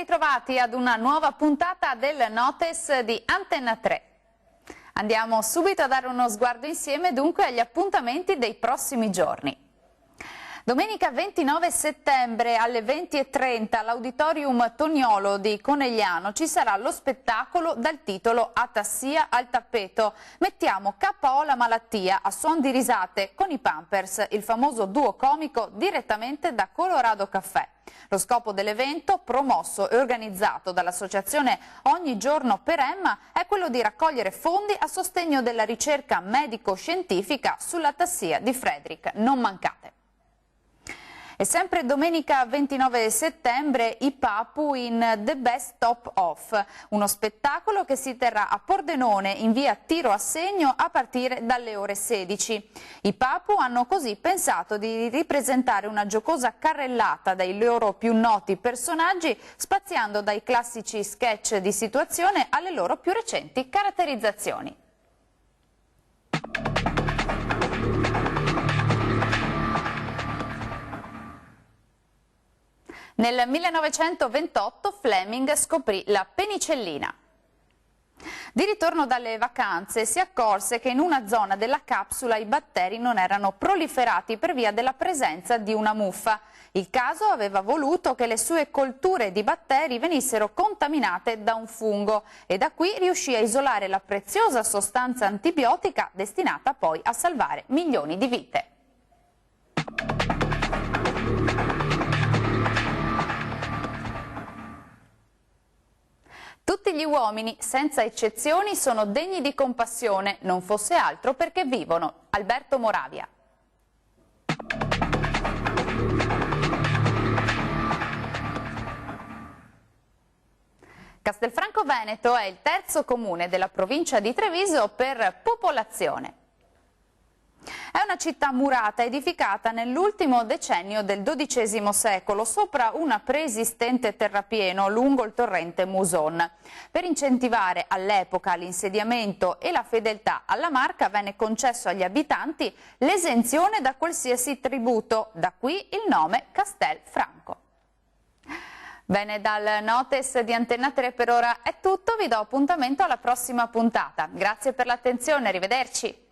ritrovati ad una nuova puntata del Notes di Antenna 3. Andiamo subito a dare uno sguardo insieme dunque agli appuntamenti dei prossimi giorni. Domenica 29 settembre alle 20:30 all'Auditorium Toniolo di Conegliano ci sarà lo spettacolo dal titolo Atassia al tappeto. Mettiamo KO la malattia a suon di risate con i Pampers, il famoso duo comico direttamente da Colorado Caffè. Lo scopo dell'evento, promosso e organizzato dall'associazione Ogni Giorno per Emma, è quello di raccogliere fondi a sostegno della ricerca medico-scientifica sull'atassia di Frederick. Non mancate! E sempre domenica 29 settembre i Papu in The Best Top Off, uno spettacolo che si terrà a Pordenone in via Tiro a Segno a partire dalle ore 16. I Papu hanno così pensato di ripresentare una giocosa carrellata dai loro più noti personaggi, spaziando dai classici sketch di situazione alle loro più recenti caratterizzazioni. Nel 1928 Fleming scoprì la penicillina. Di ritorno dalle vacanze si accorse che in una zona della capsula i batteri non erano proliferati per via della presenza di una muffa. Il caso aveva voluto che le sue colture di batteri venissero contaminate da un fungo e da qui riuscì a isolare la preziosa sostanza antibiotica destinata poi a salvare milioni di vite. Tutti gli uomini, senza eccezioni, sono degni di compassione, non fosse altro perché vivono. Alberto Moravia. Castelfranco Veneto è il terzo comune della provincia di Treviso per popolazione. È una città murata edificata nell'ultimo decennio del XII secolo sopra una preesistente terrapieno lungo il torrente Muson. Per incentivare all'epoca l'insediamento e la fedeltà alla marca venne concesso agli abitanti l'esenzione da qualsiasi tributo, da qui il nome Castelfranco. Bene, dal Notes di Antenna 3 per ora è tutto, vi do appuntamento alla prossima puntata. Grazie per l'attenzione, arrivederci!